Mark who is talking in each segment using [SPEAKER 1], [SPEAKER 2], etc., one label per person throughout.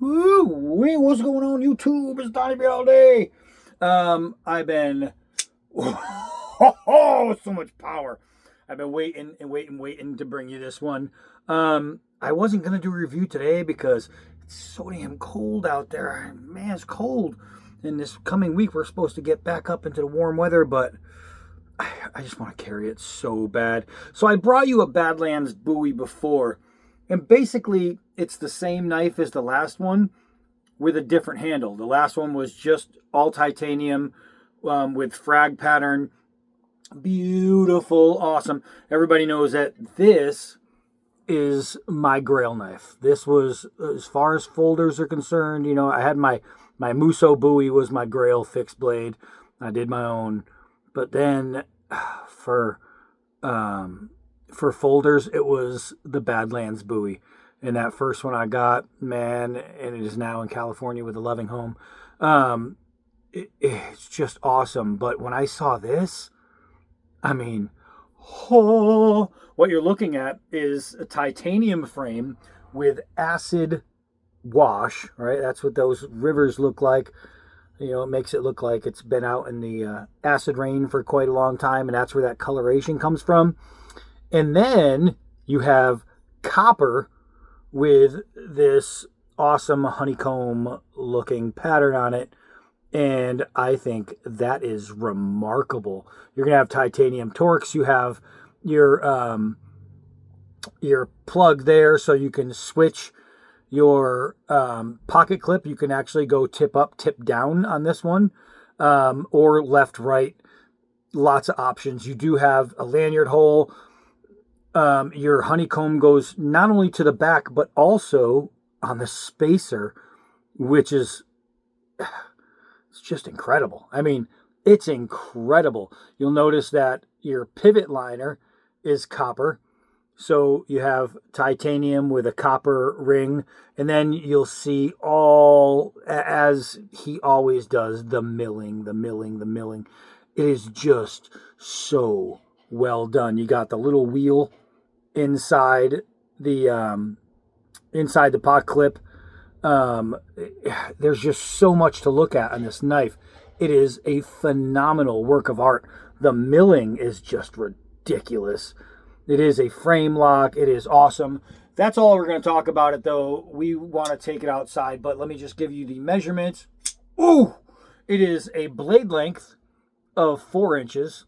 [SPEAKER 1] Woo, what's going on YouTube? It's Donnie all day. I've been so much power. I've been waiting to bring you this one. I wasn't gonna do a review today because it's so damn cold out there. Man, it's cold. And this coming week we're supposed to get back up into the warm weather, but I just want to carry it so bad. So I brought you a Badlands Bowie before. And basically, it's the same knife as the last one with a different handle. The last one was just all titanium with frag pattern. Beautiful, awesome. Everybody knows that this is my grail knife. This was, as far as folders are concerned, you know, I had my Musso Bowie was my grail fixed blade. I did my own. But then for folders, it was the Badlands Bowie. And that first one I got, man, and it is now in California with a loving home. It's just awesome. But when I saw this, I mean, what you're looking at is a titanium frame with acid wash, right? That's what those rivers look like. You know, it makes it look like it's been out in the acid rain for quite a long time, and that's where that coloration comes from. And then you have copper with this awesome honeycomb looking pattern on it. And I think that is remarkable. You're going to have titanium Torx. You have your plug there so you can switch your pocket clip. You can actually go tip up, tip down on this one, or left, right. Lots of options. You do have a lanyard hole. Your honeycomb goes not only to the back, but also on the spacer, which is, it's just incredible. I mean, it's incredible. You'll notice that your pivot liner is copper. So you have titanium with a copper ring, and then you'll see all, as he always does, the milling. It is just so well done. You got the little wheel inside the pot clip. There's just so much to look at on this knife. It is a phenomenal work of art. The milling is just ridiculous. It is a frame lock. It is awesome. That's all we're going to talk about it, though. We want to take it outside, but let me just give you the measurements. Ooh! It is a blade length of 4 inches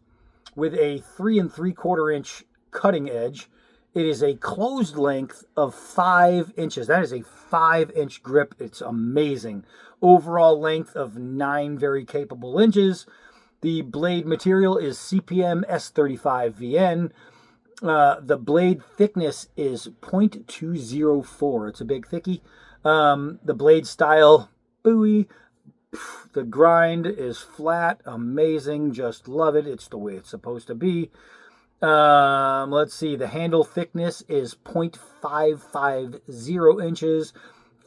[SPEAKER 1] with a 3 3/4 inch cutting edge. It is a closed length of 5 inches. That is a 5-inch grip. It's amazing. Overall length of 9 very capable inches. The blade material is CPM S35VN. The blade thickness is 0.204. It's a big thickie. The blade style, Bowie. The grind is flat, amazing, just love it. It's the way it's supposed to be. Let's see, the handle thickness is 0.550 inches.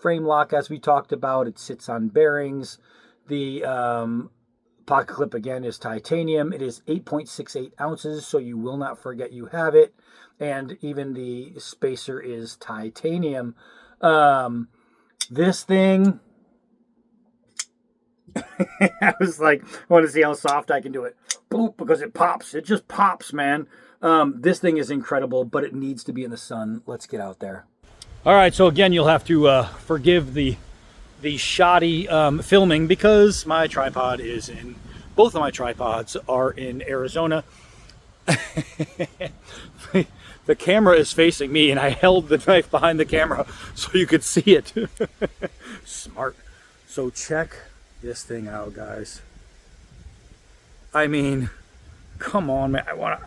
[SPEAKER 1] Frame lock, as we talked about, it sits on bearings. The pocket clip, again, is titanium. It is 8.68 ounces, so you will not forget you have it. And even the spacer is titanium. This thing... I was like, I want to see how soft I can do it. Boop, because it pops. It just pops, man. This thing is incredible, but it needs to be in the sun. Let's get out there. All right, so again, you'll have to forgive the shoddy filming because my tripod is in, both of my tripods are in Arizona. The camera is facing me, and I held the knife behind the camera so you could see it. Smart. So check this thing out, guys. I mean, come on, man. I want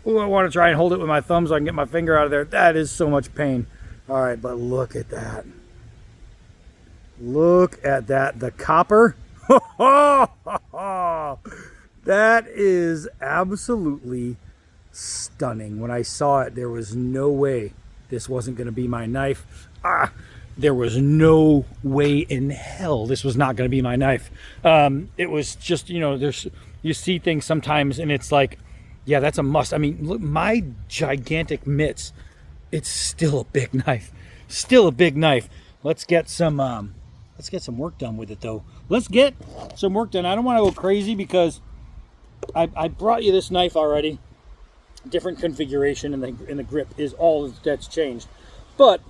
[SPEAKER 1] to try and hold it with my thumb so I can get my finger out of there. That is so much pain. All right, but look at that. Look at that. The copper. That is absolutely stunning. When I saw it, there was no way this wasn't going to be my knife. There was no way in hell this was not going to be my knife. It was just, you know, you see things sometimes and it's like, yeah, that's a must. I mean, look, my gigantic mitts, it's still a big knife. Still a big knife. let's get some work done with it though. Let's get some work done. I don't want to go crazy because I brought you this knife already. Different configuration, and the grip is all that's changed. But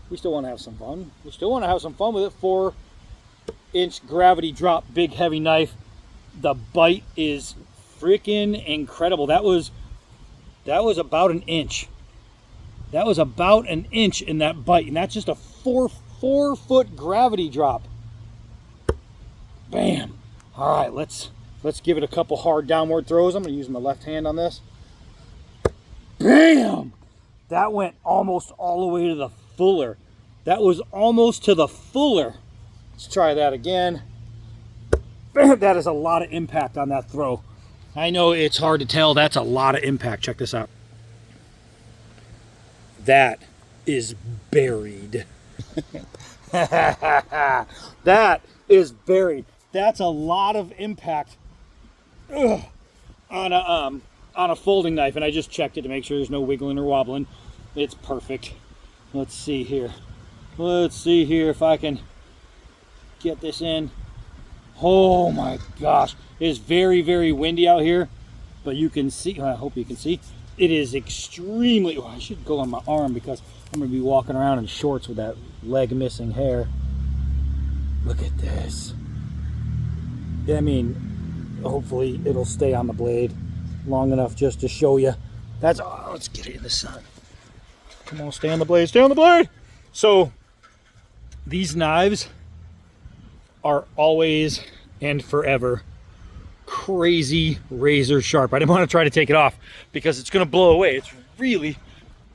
[SPEAKER 1] we still want to have some fun. We still want to have some fun with it. 4-inch gravity drop, big heavy knife. The bite is freaking incredible. That was about an inch. That was about an inch in that bite, and that's just a 4-foot gravity drop. Bam. All right, let's give it a couple hard downward throws. I'm going to use my left hand on this. Bam! That went almost all the way to the fuller. That was almost to the fuller. Let's try that again. Bam! That is a lot of impact on that throw. I know it's hard to tell. That's a lot of impact. Check this out. That is buried. That is buried. That's a lot of impact on a folding knife, and I just checked it to make sure there's no wiggling or wobbling. It's perfect. Let's see here. Let's see here if I can get this in. Oh my gosh. It is very, very windy out here, but you can see, I hope you can see, it is extremely, I should go on my arm because I'm going to be walking around in shorts with that leg missing hair. Look at this. I mean, hopefully it'll stay on the blade long enough just to show you. That's, oh, let's get it in the sun. Come on, stay on the blade, stay on the blade. So these knives are always and forever crazy razor sharp. I didn't want to try to take it off because it's going to blow away. It's really,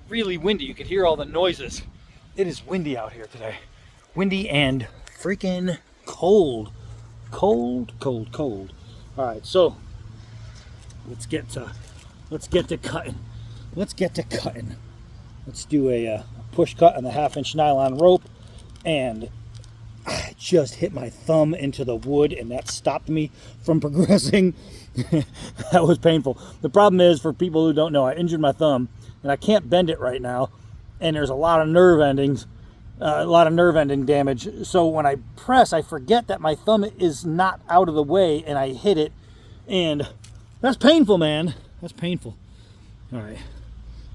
[SPEAKER 1] really windy. You can hear all the noises. It is windy out here today. Windy and freaking cold. Cold, cold, cold. All right, so let's get to cutting. Let's do a push cut on the 1/2-inch nylon rope, and I just hit my thumb into the wood, and that stopped me from progressing. That was painful. The problem is, for people who don't know, I injured my thumb, and I can't bend it right now, and there's a lot of nerve endings, damage. So when I press, I forget that my thumb is not out of the way, and I hit it, and that's painful, man. That's painful. All right.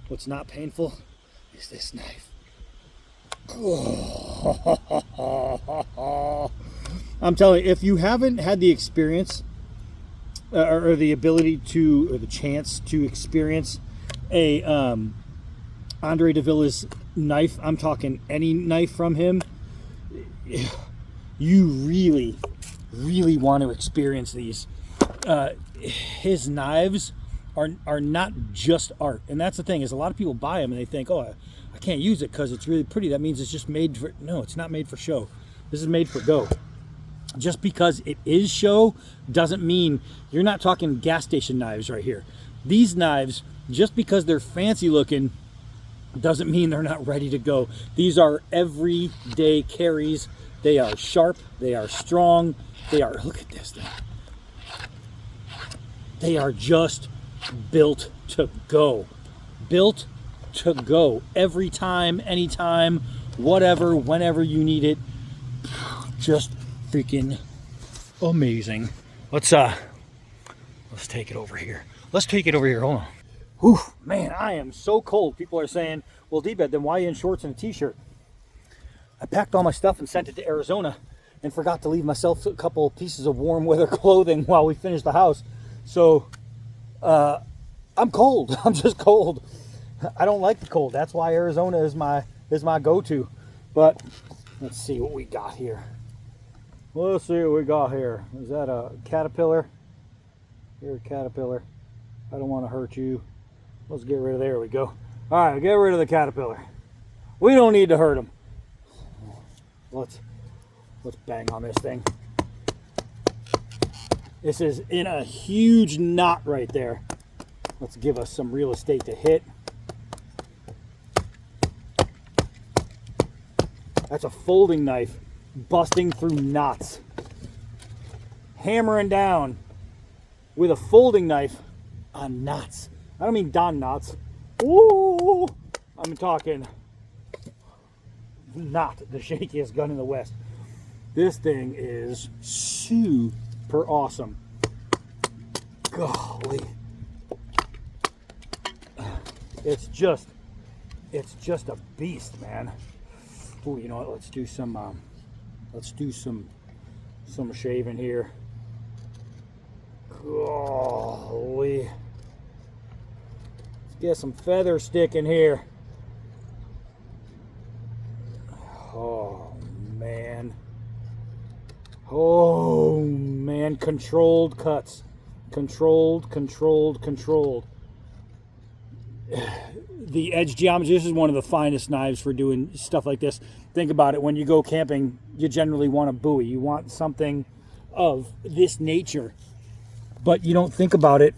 [SPEAKER 1] What's not painful is this knife. I'm telling you, if you haven't had the experience or the ability to, or the chance to experience a Andre de Villa's knife, I'm talking any knife from him, you really, really want to experience these. His knives are not just art, and that's the thing, is a lot of people buy them and they think, oh, I can't use it because it's really pretty. That means it's just made for, no, it's not made for show. This is made for go. Just because it is show doesn't mean, you're not talking gas station knives right here. These knives, just because they're fancy looking, doesn't mean they're not ready to go. These are everyday carries. They are sharp. They are strong. They are, look at this thing. They are just built to go. Built to go. Every time, anytime, whatever, whenever you need it. Just freaking amazing. Let's take it over here. Let's take it over here. Hold on. Whew, man, I am so cold. People are saying, well, D-Bed, then why are you in shorts and a t-shirt? I packed all my stuff and sent it to Arizona and forgot to leave myself a couple pieces of warm weather clothing while we finished the house. So I'm cold. I'm just cold. I don't like the cold. That's why Arizona is my go-to. But let's see what we got here. Let's see what we got here. Is that a caterpillar? You're a caterpillar. I don't want to hurt you. Let's get rid of, there we go. All right, get rid of the caterpillar. We don't need to hurt him. Let's bang on this thing. This is in a huge knot right there. Let's give us some real estate to hit. That's a folding knife busting through knots. Hammering down with a folding knife on knots. I don't mean Don knots. Ooh, I'm talking not the shakiest gun in the West. This thing is super awesome. Golly. It's just a beast, man. Oh, you know what? Let's do some shaving here. Golly. Let's get some feather sticking here. Oh man. Oh man, controlled cuts. Controlled. The edge geometry, this is one of the finest knives for doing stuff like this. Think about it, when you go camping, you generally want a Bowie. You want something of this nature, but you don't think about it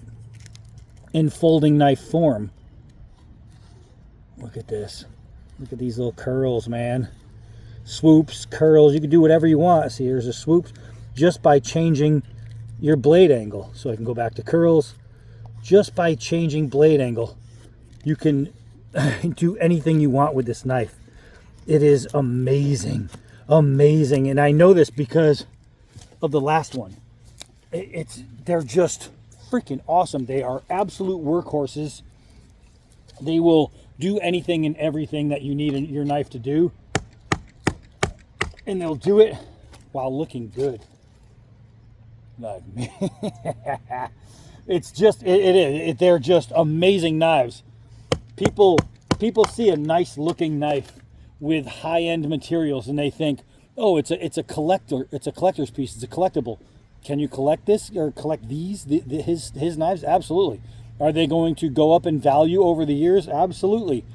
[SPEAKER 1] in folding knife form. Look at this. Look at these little curls, man. Swoops, curls, you can do whatever you want. See, here's a swoop just by changing your blade angle. So I can go back to curls. Just by changing blade angle, you can do anything you want with this knife. It is amazing. Amazing. And I know this because of the last one. They're just freaking awesome. They are absolute workhorses. They will do anything and everything that you need your knife to do. And they'll do it while looking good. Like me. It's just, they're just amazing knives. People see a nice looking knife with high-end materials and they think, oh, it's a collector's piece, it's a collectible. Can you collect this or collect these, his knives? Absolutely. Are they going to go up in value over the years? Absolutely.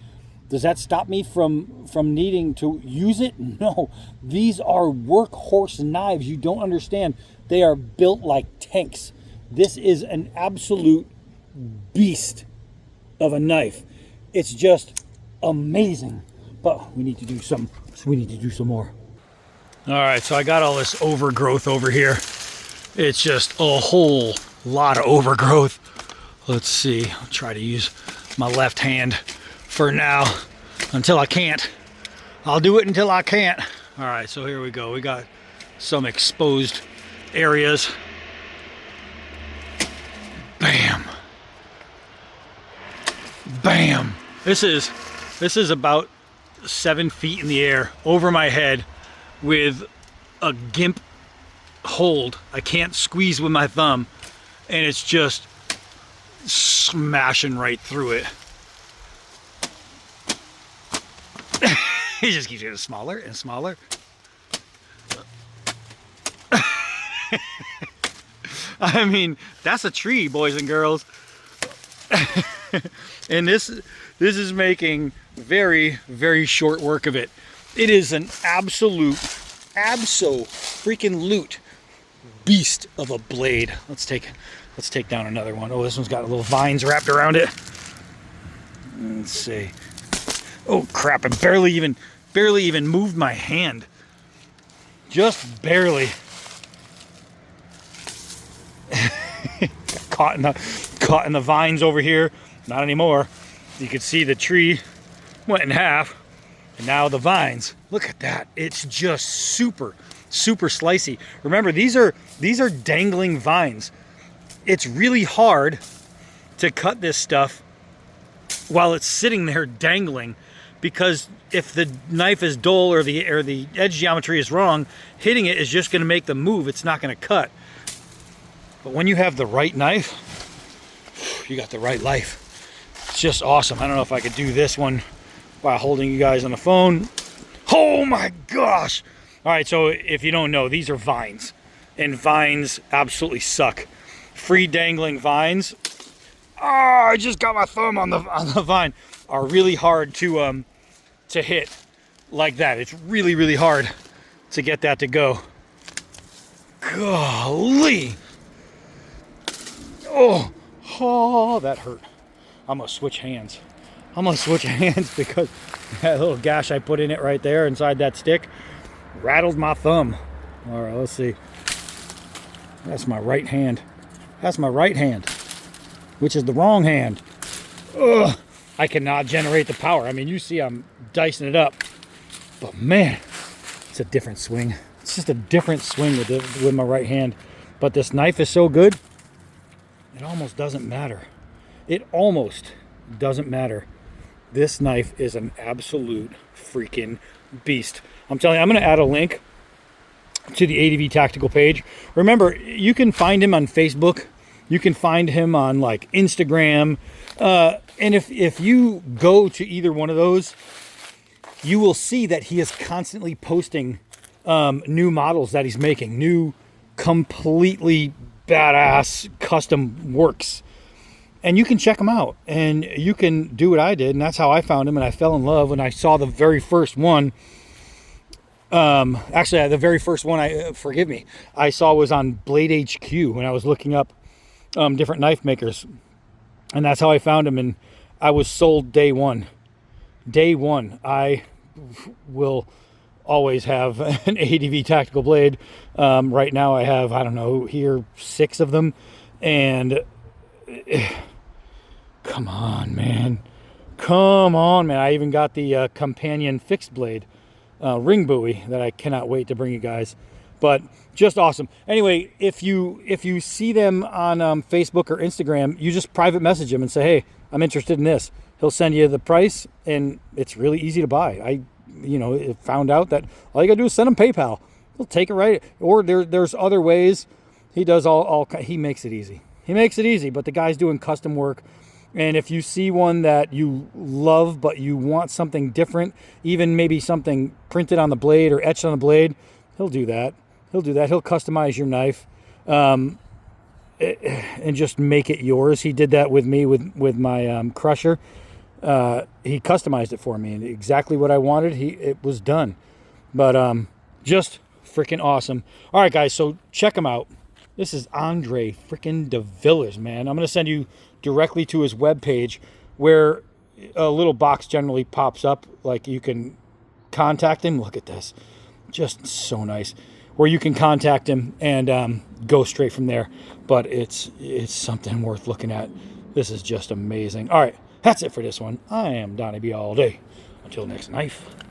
[SPEAKER 1] Does that stop me from needing to use it? No. These are workhorse knives. You don't understand. They are built like tanks. This is an absolute beast of a knife. It's just amazing. But we need to do some more. All right, so I got all this overgrowth over here. It's just a whole lot of overgrowth. Let's see. I'll try to use my left hand for now until I can't. I'll do it until I can't. All right, so here we go. We got some exposed areas. Bam. Bam. This is about 7 feet in the air over my head with a gimp hold. I can't squeeze with my thumb, and it's just smashing right through it. He just keeps getting smaller and smaller. I mean, that's a tree, boys and girls. And this is making very, very short work of it. It is an absolute freaking loot beast of a blade. Let's take down another one. Oh, this one's got little vines wrapped around it. Let's see. Oh crap! I barely even moved my hand. Just barely. Got caught in the vines over here. Not anymore. You can see the tree went in half, and now the vines. Look at that. It's just super slicey. Remember, these are dangling vines. It's really hard to cut this stuff while it's sitting there dangling, because if the knife is dull or the edge geometry is wrong, hitting it is just going to make the move. It's not going to cut. But when you have the right knife, you got the right life. It's just awesome. I don't know if I could do this one while holding you guys on the phone. Oh my gosh! All right, so if you don't know, these are vines, and vines absolutely suck. Free dangling vines. Oh, I just got my thumb on the vine. Are really hard to hit like that. It's really hard to get that to go. Golly! Oh, that hurt. I'm gonna switch hands. Because that little gash I put in it right there inside that stick rattled my thumb. All right, let's see. That's my right hand. Which is the wrong hand. Ugh. I cannot generate the power. I mean, you see I'm dicing it up. But man, it's a different swing. It's just a different swing with my right hand. But this knife is so good, it almost doesn't matter. It almost doesn't matter. This knife is an absolute freaking beast. I'm telling you, I'm going to add a link to the ADV Tactical page. Remember, you can find him on Facebook. You can find him on like Instagram. And if you go to either one of those, you will see that he is constantly posting new models that he's making, new completely badass custom works. And you can check them out, and you can do what I did, and that's how I found him, and I fell in love when I saw the very first one. Actually, the very first one I saw was on Blade HQ when I was looking up different knife makers, and that's how I found him, and I was sold day one. Day one, I will always have an ADV Tactical blade. Right now I have, I don't know, here 6 of them, and come on, man. I even got the companion fixed blade ring Bowie that I cannot wait to bring you guys. But just awesome. Anyway, if you see them on Facebook or Instagram, you just private message him and say, hey, I'm interested in this. He'll send you the price, and it's really easy to buy. I found out that all you gotta do is send him PayPal. He'll take it right. Or there's other ways. He does he makes it easy. He makes it easy, but the guy's doing custom work. And if you see one that you love, but you want something different, even maybe something printed on the blade or etched on the blade, he'll do that. He'll customize your knife and just make it yours. He did that with me with my crusher. He customized it for me, and exactly what I wanted, it was done. But just freaking awesome. All right, guys, so check him out. This is Andre freaking de Villers, man. I'm going to send you directly to his webpage, where a little box generally pops up, like you can contact him. Look at this. Just so nice. Where you can contact him and go straight from there. But it's something worth looking at. This is just amazing. All right, that's it for this one. I am Donnie B all day. Until next knife.